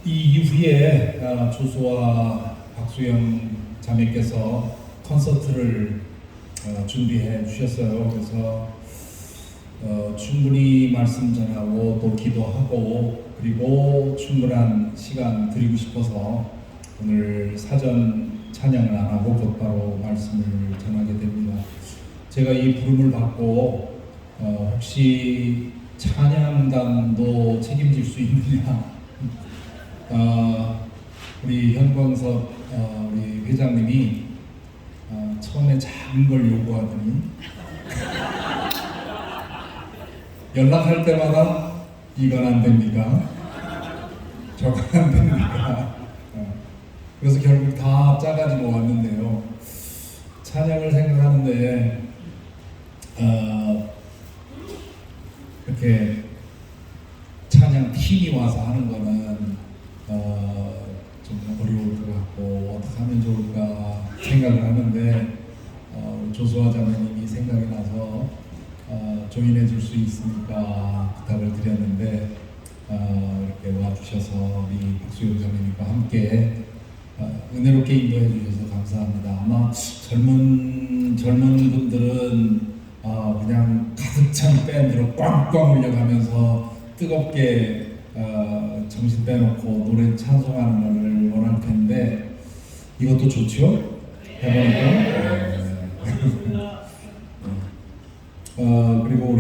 이 이후에 조수와 박수영 자매께서 콘서트를 준비해 주셨어요. 그래서 충분히 말씀 전하고 또 기도하고 그리고 충분한 시간 드리고 싶어서 오늘 사전 찬양을 안 하고 곧바로 말씀을 전하게 됩니다. 제가 이 부름을 받고 혹시 찬양단도 책임질 수 있느냐? 우리 현광섭 우리 회장님이 처음에 작은 걸 요구하더니 연락할 때마다 이건 안 됩니까? 저건 안 됩니까? 그래서 결국 다 짜가지고 왔는데요. 찬양을 생각하는데 이렇게 찬양 팀이 와서 하는 거는 좀 어려울 것 같고 어떻게 하면 좋을까 생각을 하는데 조수아 자매님이 생각이 나서 조인해 줄 수 있으니까 부탁을 드렸는데 이렇게 와주셔서 우리 박수영 자매님과 함께 은혜롭게 인도해 주셔서 감사합니다. 아마 젊은 분들은 그냥 가득 찬 밴드로 꽝꽝 울려가면서 뜨겁게 정신 빼놓고 노래 찬송하는 것을 원할 텐데 이것도 좋죠? 해보니까 그리고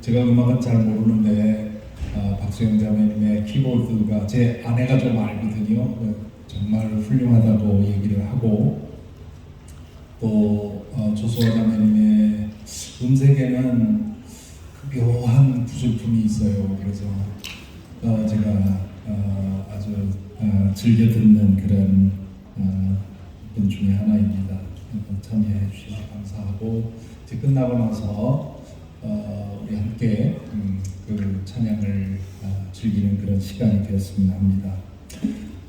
제가 음악은 잘 모르는데 박수영 자매님의 키보드가 제 아내가 좀 알거든요. 정말 훌륭하다고 얘기를 하고 또 조수아 자매님의 음색에는 묘한 구슬품이 있어요. 그래서 제가 아주 즐겨 듣는 그런 분 중에 하나입니다. 참여해 주셔서 감사하고 이제 끝나고 나서 우리 함께 그 찬양을 즐기는 그런 시간이 되었으면 합니다.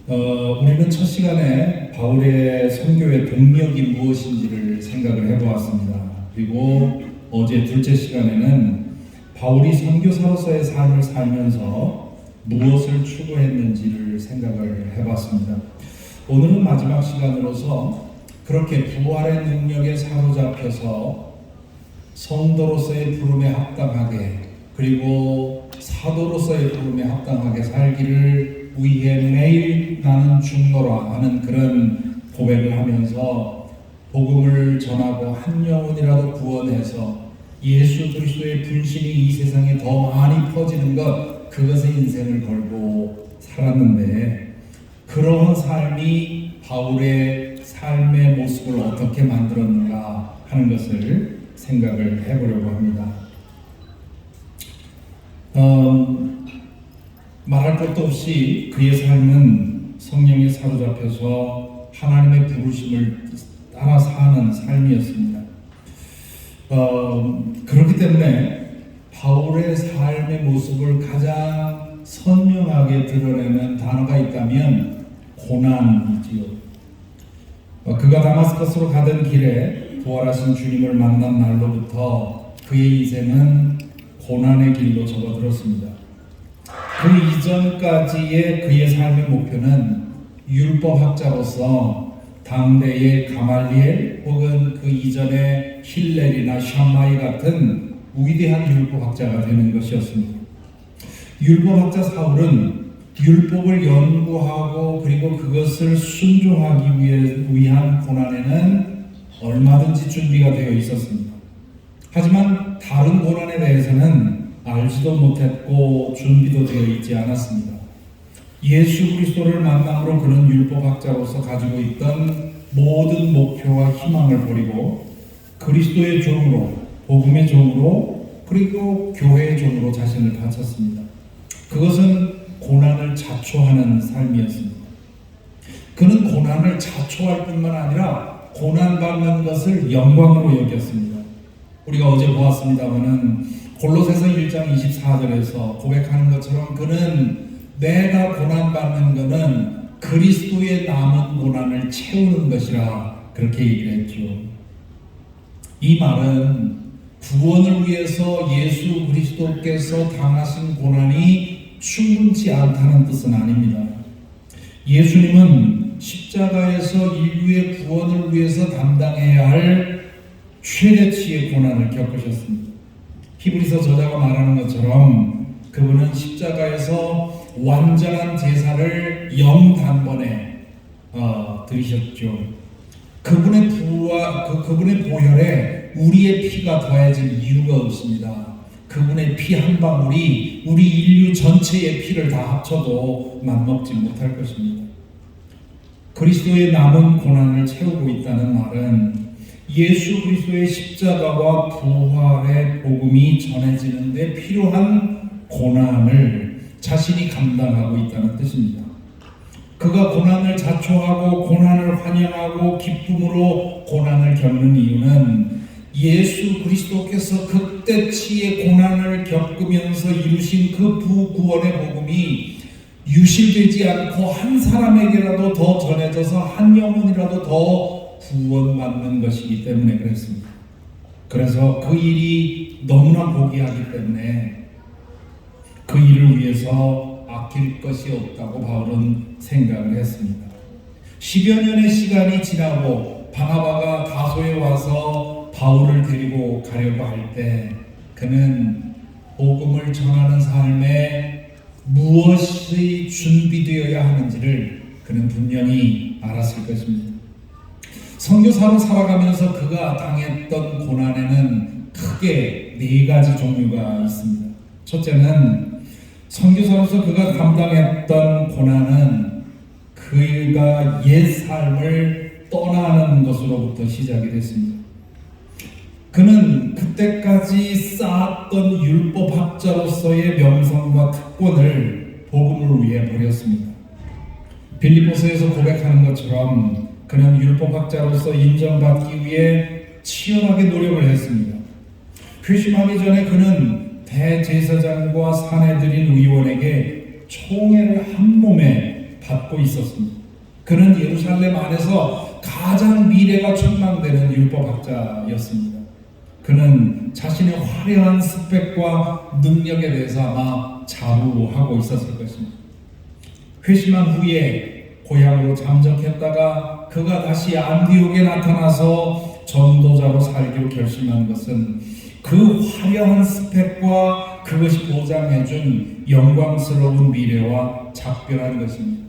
우리는 첫 시간에 바울의 선교의 동력이 무엇인지를 생각을 해보았습니다. 그리고 어제 둘째 시간에는 바울이 선교사로서의 삶을 살면서 무엇을 추구했는지를 생각을 해봤습니다. 오늘은 마지막 시간으로서 그렇게 부활의 능력에 사로잡혀서 성도로서의 부름에 합당하게 그리고 사도로서의 부름에 합당하게 살기를 위해 매일 나는 죽노라 하는 그런 고백을 하면서 복음을 전하고 한 영혼이라도 구원해서 예수 그리스도의 분신이 이 세상에 더 많이 퍼지는 것 그것에 인생을 걸고 살았는데 그러한 삶이 바울의 삶의 모습을 어떻게 만들었는가 하는 것을 생각을 해보려고 합니다. 말할 것도 없이 그의 삶은 성령에 사로잡혀서 하나님의 부르심을 따라 사는 삶이었습니다. 그렇기 때문에 바울의 삶의 모습을 가장 선명하게 드러내는 단어가 있다면 고난이지요. 그가 다마스커스로 가던 길에 부활하신 주님을 만난 날로부터 그의 인생은 고난의 길로 접어들었습니다. 그 이전까지의 그의 삶의 목표는 율법학자로서 당대의 가말리엘 혹은 그 이전의 힐렐이나 샴마이 같은 위대한 율법학자가 되는 것이었습니다. 율법학자 사울은 율법을 연구하고 그리고 그것을 순종하기 위한 고난에는 얼마든지 준비가 되어 있었습니다. 하지만 다른 고난에 대해서는 알지도 못했고 준비도 되어 있지 않았습니다. 예수 그리스도를 만남으로 그는 율법학자로서 가지고 있던 모든 목표와 희망을 버리고 그리스도의 종으로, 복음의 종으로, 그리고 교회의 종으로 자신을 바쳤습니다. 그것은 고난을 자초하는 삶이었습니다. 그는 고난을 자초할 뿐만 아니라 고난받는 것을 영광으로 여겼습니다. 우리가 어제 보았습니다마는 골로새서 1장 24절에서 고백하는 것처럼 그는 내가 고난받는 것은 그리스도의 남은 고난을 채우는 것이라 그렇게 얘기를 했죠. 이 말은 구원을 위해서 예수 그리스도께서 당하신 고난이 충분치 않다는 뜻은 아닙니다. 예수님은 십자가에서 인류의 구원을 위해서 담당해야 할 최대치의 고난을 겪으셨습니다. 히브리서 저자가 말하는 것처럼 그분은 십자가에서 완전한 제사를 영단번에 드리셨죠. 그분의 보혈에 우리의 피가 더해질 이유가 없습니다. 그분의 피 한 방울이 우리 인류 전체의 피를 다 합쳐도 맞먹지 못할 것입니다. 그리스도의 남은 고난을 채우고 있다는 말은 예수 그리스도의 십자가와 부활의 복음이 전해지는데 필요한 고난을 자신이 감당하고 있다는 뜻입니다. 그가 고난을 자초하고 고난을 환영하고 기쁨으로 고난을 겪는 이유는 예수 그리스도께서 극대치의 고난을 겪으면서 이루신 그 부구원의 복음이 유실되지 않고 한 사람에게라도 더 전해져서 한 영혼이라도 더 구원받는 것이기 때문에 그랬습니다. 그래서 그 일이 너무나 고귀하기 때문에 그 일을 위해서 아낄 것이 없다고 바울은 생각을 했습니다. 10여 년의 시간이 지나고 바나바가 다소에 와서 바울을 데리고 가려고 할 때 그는 복음을 전하는 삶에 무엇이 준비되어야 하는지를 그는 분명히 알았을 것입니다. 선교사로 살아가면서 그가 당했던 고난에는 크게 4가지 종류가 있습니다. 첫째는 선교사로서 그가 감당했던 고난은 그가 옛 삶을 떠나는 것으로부터 시작이 됐습니다. 그는 그때까지 쌓았던 율법학자로서의 명성과 특권을 복음을 위해 버렸습니다. 빌립보서에서 고백하는 것처럼 그는 율법학자로서 인정받기 위해 치열하게 노력을 했습니다. 회심하기 전에 그는 대제사장과 사내들인 의원에게 총애를 한 몸에 받고 있었습니다. 그는 예루살렘 안에서 가장 미래가 촉망되는 율법학자였습니다. 그는 자신의 화려한 스펙과 능력에 대해서 아마 자부하고 있었을 것입니다. 회심한 후에 고향으로 잠적했다가 그가 다시 안디옥에 나타나서 전도자로 살기로 결심한 것은 그 화려한 스펙과 그것이 보장해준 영광스러운 미래와 작별한 것입니다.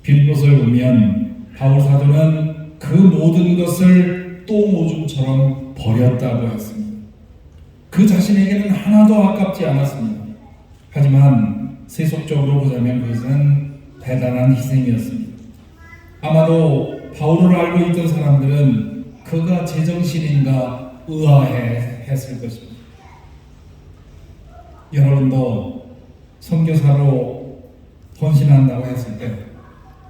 빌립보서에 보면 바울 사도는 그 모든 것을 똥오줌처럼 버렸다고 했습니다. 그 자신에게는 하나도 아깝지 않았습니다. 하지만 세속적으로 보자면 그것은 대단한 희생이었습니다. 아마도 바울을 알고 있던 사람들은 그가 제정신인가 의아해했을 것입니다. 여러분도 선교사로 헌신한다고 했을 때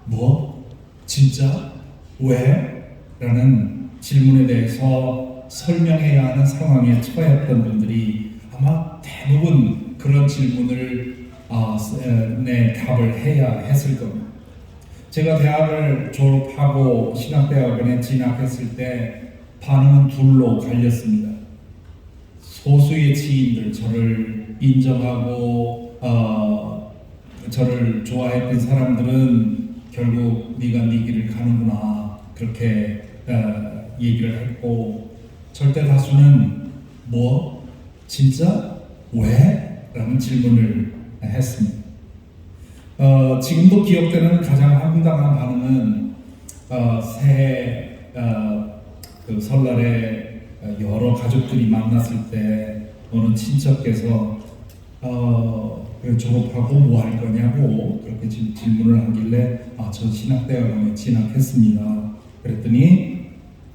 뭐? 진짜? 왜? 라는 질문에 대해서 설명해야 하는 상황에 처했던 분들이 아마 대부분 그런 질문을 답을 해야 했을 겁니다. 제가 대학을 졸업하고 신학대학원에 진학했을 때 반응은 둘로 갈렸습니다. 소수의 지인들, 저를 인정하고 저를 좋아했던 사람들은 결국 네가 네 길을 가는구나 그렇게 얘기를 했고, 절대 다수는 뭐? 진짜? 왜? 라는 질문을 했습니다. 지금도 기억되는 가장 황당한 반응은 새해 그 설날에 여러 가족들이 만났을 때 어느 친척께서 졸업하고 뭐 할 거냐고 그렇게 질문을 하길래 저 신학대학원에 진학했습니다. 그랬더니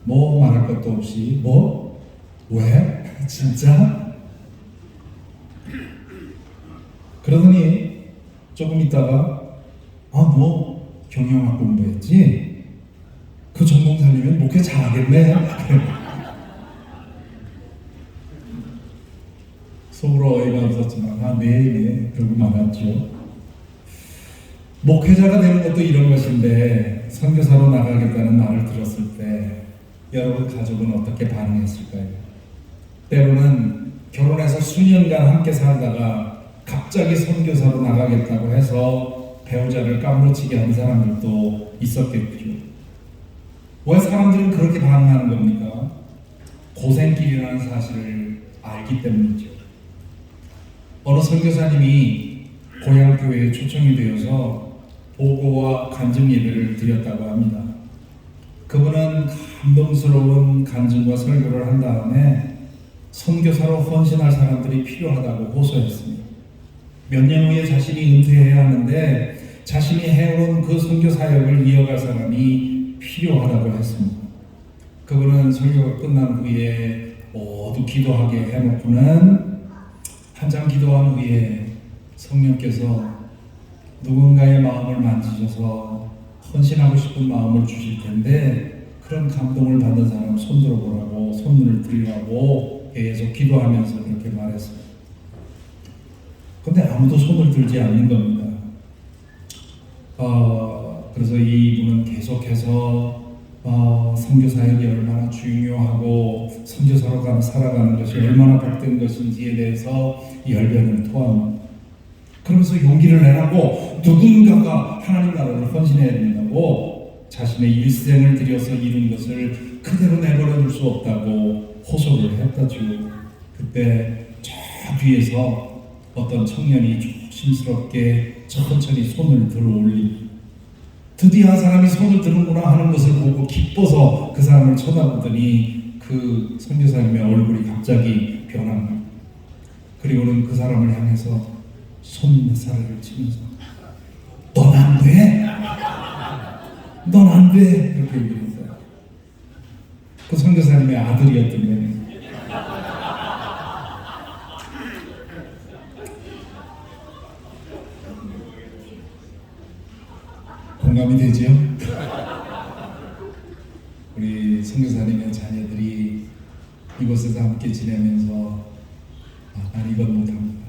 뭐 말할 것도 없이 뭐? 왜? 진짜? 그러더니 조금 있다가 너 경영학 공부했지? 그 전공 살리면 목회 잘하겠네. 속으로 어이가 없었지만 네 그러고 말았죠. 목회자가 되는 것도 이런 것인데 선교사로 나가겠다는 말을 들었을 때 여러분 가족은 어떻게 반응했을까요? 때로는 결혼해서 수년간 함께 살다가 갑자기 선교사로 나가겠다고 해서 배우자를 까무러치게 한 사람들도 있었겠죠. 왜 사람들은 그렇게 반응하는 겁니까? 고생길이라는 사실을 알기 때문이죠. 어느 선교사님이 고향 교회에 초청이 되어서 보고와 간증 예배를 드렸다고 합니다. 그분은 감동스러운 간증과 설교를 한 다음에 선교사로 헌신할 사람들이 필요하다고 호소했습니다. 몇 년 후에 자신이 은퇴해야 하는데 자신이 해온 그 선교 사역을 이어갈 사람이 필요하다고 했습니다. 그분은 설교가 끝난 후에 모두 기도하게 해놓고는 한참 기도한 후에 성령께서 누군가의 마음을 만지셔서 헌신하고 싶은 마음을 주실 텐데 그런 감동을 받은 사람 손 들어보라고 손을 들으라고 계속 기도하면서 그렇게 말했어요. 근데 아무도 손을 들지 않는 겁니다. 그래서 이분은 계속해서 선교사역이 얼마나 중요하고 선교사로 살아가는 것이 얼마나 복된 것인지에 대해서 열변을 토합니다. 그러면서 용기를 내라고 누군가가 하나님 나라를 헌신해야 된다고 자신의 일생을 들여서 이룬 것을 그대로 내버려 둘 수 없다고 호소를 했다죠. 그때 저 뒤에서 어떤 청년이 조심스럽게 천천히 손을 들어 올립니다. 드디어 한 사람이 손을 드는구나 하는 것을 보고 기뻐서 그 사람을 쳐다보더니 그 선교사님의 얼굴이 갑자기 변합니다. 그리고는 그 사람을 향해서 손사래를 치면서 넌 안 돼? 넌 안 돼? 이렇게 얘기했어요. 그 선교사님의 아들이었던 거예요. 공감이 되죠? 우리 선교사님의 자녀들이 이곳에서 함께 지내면서 난 이건 못합니다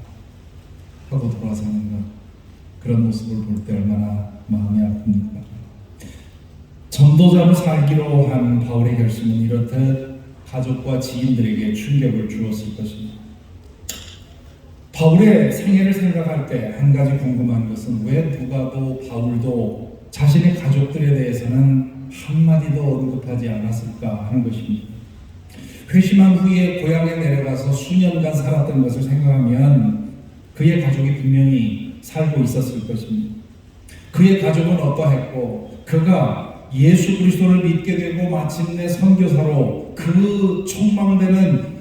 하고 돌아서는 것, 그런 모습을 볼 때 얼마나 마음이 아픕니까? 전도자로 살기로 한 바울의 결심은 이렇듯 가족과 지인들에게 충격을 주었을 것입니다. 바울의 생애를 생각할 때 한 가지 궁금한 것은 왜 누가도 바울도 자신의 가족들에 대해서는 한마디도 언급하지 않았을까 하는 것입니다. 회심한 후에 고향에 내려가서 수년간 살았던 것을 생각하면 그의 가족이 분명히 살고 있었을 것입니다. 그의 가족은 어떠했고 그가 예수 그리스도를 믿게 되고 마침내 선교사로 그 촉망되는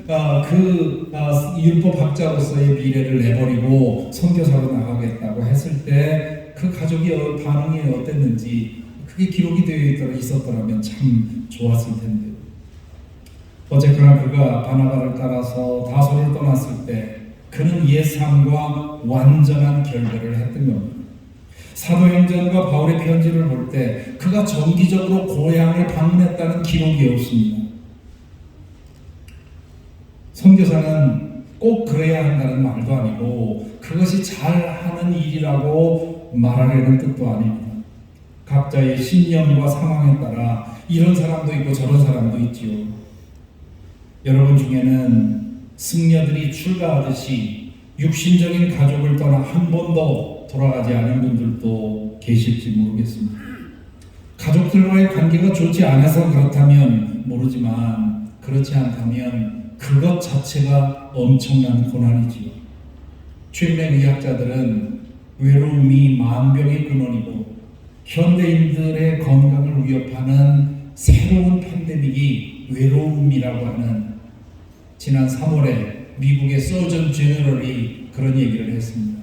율법학자로서의 미래를 내버리고 선교사로 나가겠다고 했을 때 그 가족이 반응이 어땠는지 그게 기록이 되어 있었더라면 참 좋았을 텐데. 어쨌거나 그가 바나바를 따라서 다소를 떠났을 때 그는 옛 삶과 완전한 결별을 했던 겁니다. 사도행전과 바울의 편지를 볼 때 그가 정기적으로 고향을 방문했다는 기록이 없습니다. 선교사는 꼭 그래야 한다는 말도 아니고 그것이 잘하는 일이라고 말하려는 뜻도 아닙니다. 각자의 신념과 상황에 따라 이런 사람도 있고 저런 사람도 있지요. 여러분 중에는 승려들이 출가하듯이 육신적인 가족을 떠나 한 번도 돌아가지 않은 분들도 계실지 모르겠습니다. 가족들과의 관계가 좋지 않아서 그렇다면 모르지만 그렇지 않다면 그것 자체가 엄청난 고난이지요. 최근의 의학자들은 외로움이 만병의 근원이고 현대인들의 건강을 위협하는 새로운 팬데믹이 외로움이라고 하는 지난 3월에 미국의 서전 제너럴이 그런 얘기를 했습니다.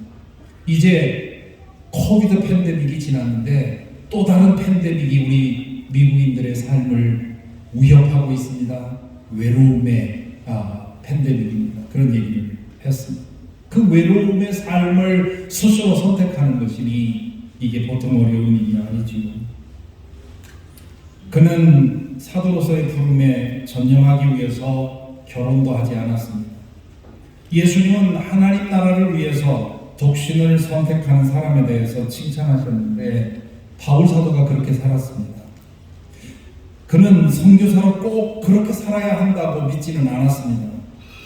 이제 코비드 팬데믹이 지났는데 또 다른 팬데믹이 우리 미국인들의 삶을 위협하고 있습니다. 외로움의 팬데믹입니다. 그런 얘기를 했습니다. 그 외로움의 삶을 스스로 선택하는 것이니 이게 보통 어려운 일이 아니지요. 그는 사도로서의 부름에 전념하기 위해서 결혼도 하지 않았습니다. 예수님은 하나님 나라를 위해서 독신을 선택하는 사람에 대해서 칭찬하셨는데 바울 사도가 그렇게 살았습니다. 그는 선교사로 꼭 그렇게 살아야 한다고 믿지는 않았습니다.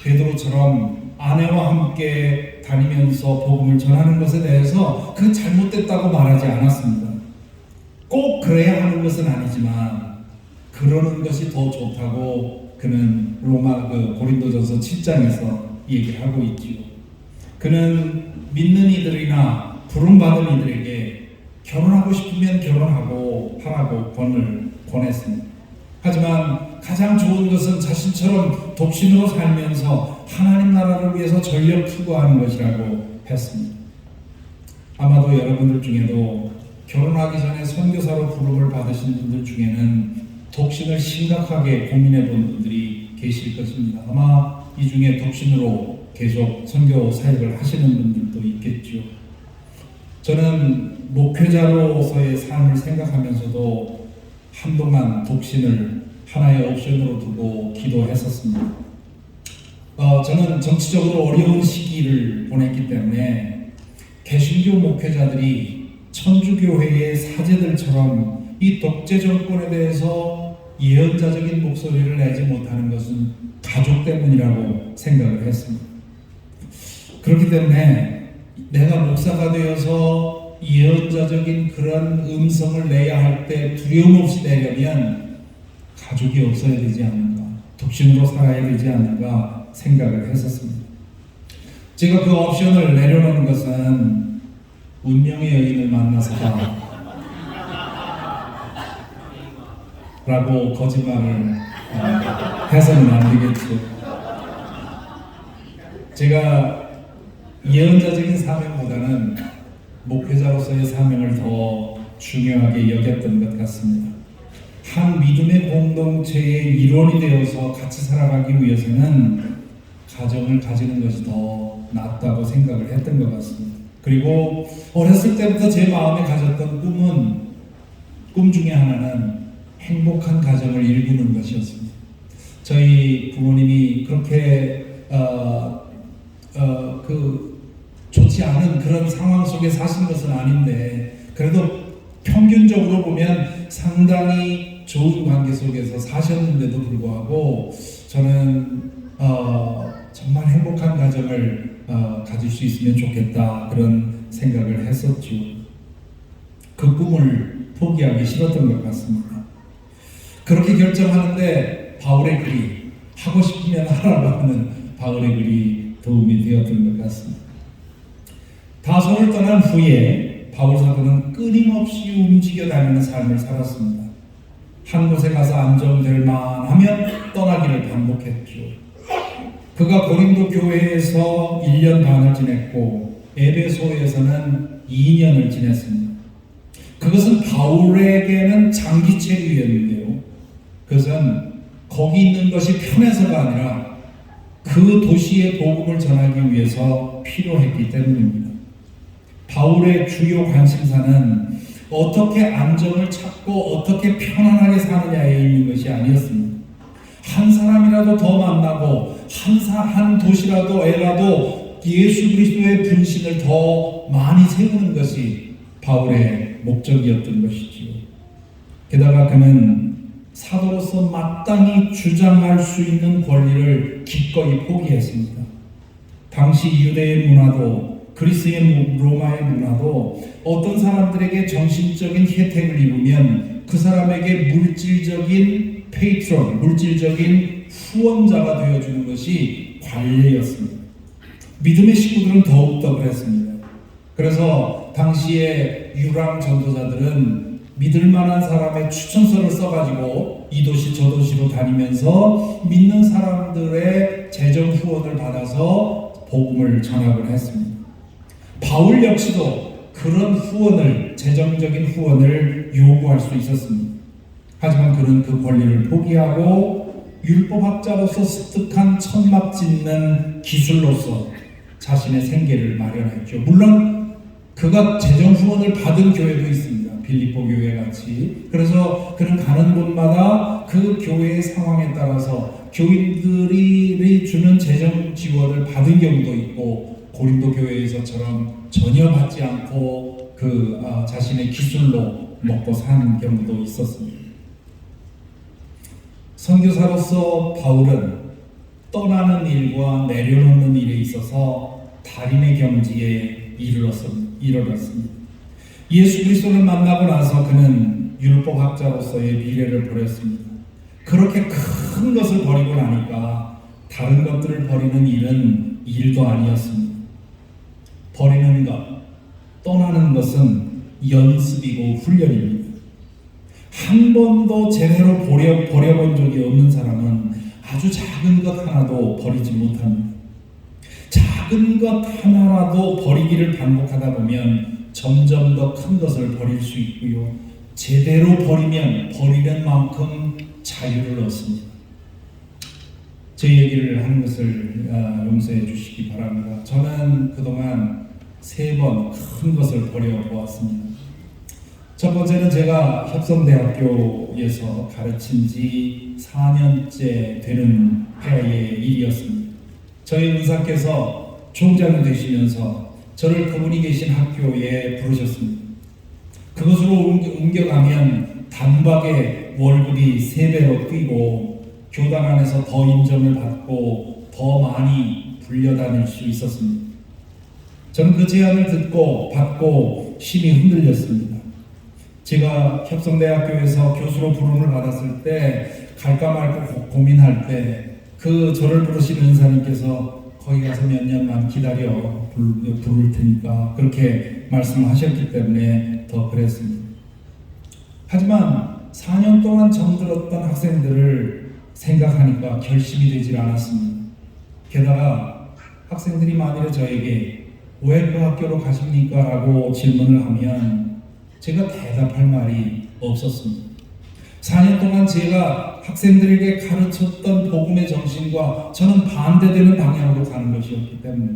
베드로처럼 아내와 함께 다니면서 복음을 전하는 것에 대해서 그 잘못됐다고 말하지 않았습니다. 꼭 그래야 하는 것은 아니지만 그러는 것이 더 좋다고 그는 고린도전서 7장에서 얘기하고 있지요. 그는 믿는 이들이나 부름받은 이들에게 결혼하고 싶으면 결혼하고 하라고 권했습니다. 하지만 가장 좋은 것은 자신처럼 독신으로 살면서 하나님 나라를 위해서 전력 투구하는 것이라고 했습니다. 아마도 여러분들 중에도 결혼하기 전에 선교사로 부름을 받으신 분들 중에는 독신을 심각하게 고민해 본 분들이 계실 것입니다. 아마 이 중에 독신으로 계속 선교 사역을 하시는 분들도 있겠죠. 저는 목회자로서의 삶을 생각하면서도 한동안 독신을 하나의 옵션으로 두고 기도했었습니다. 저는 정치적으로 어려운 시기를 보냈기 때문에 개신교 목회자들이 천주교회의 사제들처럼 이 독재 정권에 대해서 예언자적인 목소리를 내지 못하는 것은 가족 때문이라고 생각을 했습니다. 그렇기 때문에 내가 목사가 되어서 예언자적인 그런 음성을 내야 할 때 두려움 없이 내려면 가족이 없어야 되지 않는가, 독신으로 살아야 되지 않는가 생각을 했었습니다. 제가 그 옵션을 내려놓은 것은 운명의 여인을 만나서다 라고 거짓말을 해서는 안 되겠죠. 제가 예언자적인 사명보다는 목회자로서의 사명을 더 중요하게 여겼던 것 같습니다. 한 믿음의 공동체의 일원이 되어서 같이 살아가기 위해서는 가정을 가지는 것이 더 낫다고 생각을 했던 것 같습니다. 그리고 어렸을 때부터 제 마음에 가졌던 꿈 중에 하나는 행복한 가정을 일구는 것이었습니다. 저희 부모님이 그렇게 좋지 않은 그런 상황 속에 사신 것은 아닌데 그래도 평균적으로 보면 상당히 좋은 관계 속에서 사셨는데도 불구하고 저는 정말 행복한 가정을 가질 수 있으면 좋겠다 그런 생각을 했었죠. 그 꿈을 포기하기 싫었던 것 같습니다. 그렇게 결정하는데 바울의 글이 하고 싶으면 하라고 하는 바울의 글이 도움이 되었던 것 같습니다. 다소를 떠난 후에 바울 사도는 끊임없이 움직여 다니는 삶을 살았습니다. 한 곳에 가서 안정될 만하면 떠나기를 반복했죠. 그가 고린도 교회에서 1년 반을 지냈고 에베소에서는 2년을 지냈습니다. 그것은 바울에게는 장기 체류였는데요. 그것은 거기 있는 것이 편해서가 아니라 그 도시의 복음을 전하기 위해서 필요했기 때문입니다. 바울의 주요 관심사는 어떻게 안정을 찾고 어떻게 편안하게 사느냐에 있는 것이 아니었습니다. 한 사람이라도 더 만나고 한 도시라도 애라도 예수 그리스도의 분신을 더 많이 세우는 것이 바울의 목적이었던 것이지요. 게다가 그는 사도로서 마땅히 주장할 수 있는 권리를 기꺼이 포기했습니다. 당시 유대의 문화도 그리스의 로마의 문화도 어떤 사람들에게 정신적인 혜택을 입으면 그 사람에게 물질적인 페이트론, 물질적인 후원자가 되어주는 것이 관례였습니다. 믿음의 식구들은 더욱더 그랬습니다. 그래서 당시에 유랑 전도자들은 믿을 만한 사람의 추천서를 써가지고 이 도시 저 도시로 다니면서 믿는 사람들의 재정 후원을 받아서 복음을 전하곤 했습니다. 바울 역시도 그런 후원을, 재정적인 후원을 요구할 수 있었습니다. 하지만 그는 그 권리를 포기하고 율법학자로서 습득한 천막 짓는 기술로서 자신의 생계를 마련했죠. 물론 그가 재정 후원을 받은 교회도 있습니다. 빌립보 교회 같이. 그래서 그는 가는 곳마다 그 교회의 상황에 따라서 교인들이 주는 재정 지원을 받은 경우도 있고 고린도 교회에서처럼 전혀 받지 않고 자신의 기술로 먹고 사는 경우도 있었습니다. 선교사로서 바울은 떠나는 일과 내려놓는 일에 있어서 달인의 경지에 이르렀습니다. 예수 그리스도를 만나고 나서 그는 율법학자로서의 미래를 버렸습니다. 그렇게 큰 것을 버리고 나니까 다른 것들을 버리는 일은 일도 아니었습니다. 버리는 것, 떠나는 것은 연습이고 훈련입니다. 한 번도 제대로 버려본 적이 없는 사람은 아주 작은 것 하나도 버리지 못합니다. 작은 것 하나라도 버리기를 반복하다 보면 점점 더 큰 것을 버릴 수 있고요. 제대로 버리면 버리는 만큼 자유를 얻습니다. 제 얘기를 하는 것을 용서해 주시기 바랍니다. 저는 그동안 3번 큰 것을 버려보았습니다. 첫 번째는 제가 협성대학교에서 가르친 지 4년째 되는 해의 일이었습니다. 저희 은사께서 총장이 되시면서 저를 그분이 계신 학교에 부르셨습니다. 그곳으로 옮겨가면 단박에 월급이 3배로 뛰고 교단 안에서 더 인정을 받고 더 많이 불려다닐 수 있었습니다. 저는 그 제안을 듣고 받고 심히 흔들렸습니다. 제가 협성대학교에서 교수로 부름을 받았을 때 갈까 말까 고민할 때 그 저를 부르신 은사님께서 거기 가서 몇 년만 기다려 부를 테니까 그렇게 말씀하셨기 때문에 더 그랬습니다. 하지만 4년 동안 정들었던 학생들을 생각하니까 결심이 되질 않았습니다. 게다가 학생들이 만일에 저에게 왜 그 학교로 가십니까? 라고 질문을 하면 제가 대답할 말이 없었습니다. 4년 동안 제가 학생들에게 가르쳤던 복음의 정신과 저는 반대되는 방향으로 가는 것이었기 때문에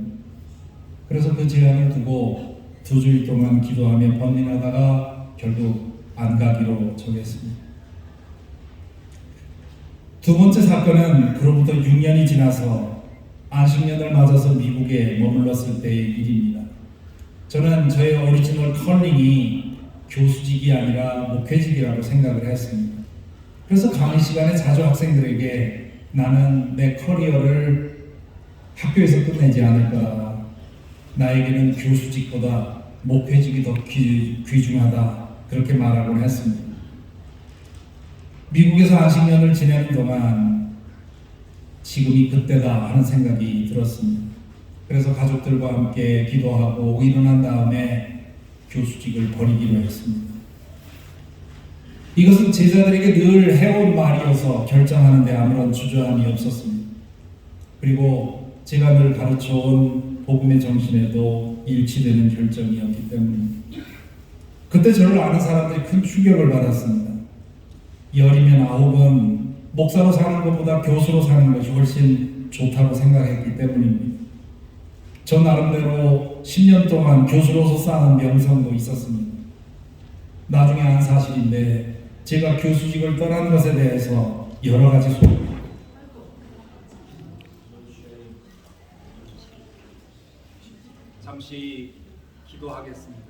그래서 그 제안을 두고 2주일 동안 기도하며 번민하다가 결국 안 가기로 정했습니다. 두 번째 사건은 그로부터 6년이 지나서 안식년을 맞아서 미국에 머물렀을 때의 일입니다. 저는 저의 오리지널 컬링이 교수직이 아니라 목회직이라고 생각을 했습니다. 그래서 강의 시간에 자주 학생들에게 나는 내 커리어를 학교에서 끝내지 않을까, 나에게는 교수직보다 목회직이 더 귀중하다 그렇게 말하곤 했습니다. 미국에서 안식년을 지내는 동안 지금이 그때다 하는 생각이 들었습니다. 그래서 가족들과 함께 기도하고 일어난 다음에 교수직을 버리기로 했습니다. 이것은 제자들에게 늘 해온 말이어서 결정하는데 아무런 주저함이 없었습니다. 그리고 제가 늘 가르쳐온 복음의 정신에도 일치되는 결정이었기 때문입니다. 그때 저를 아는 사람들이 큰 충격을 받았습니다. 10이면 9은 목사로 사는 것보다 교수로 사는 것이 훨씬 좋다고 생각했기 때문입니다. 저 나름대로 10년 동안 교수로서 쌓은 명성도 있었습니다. 나중에 한 사실인데 제가 교수직을 떠난 것에 대해서 여러 가지 소리. 잠시 기도하겠습니다.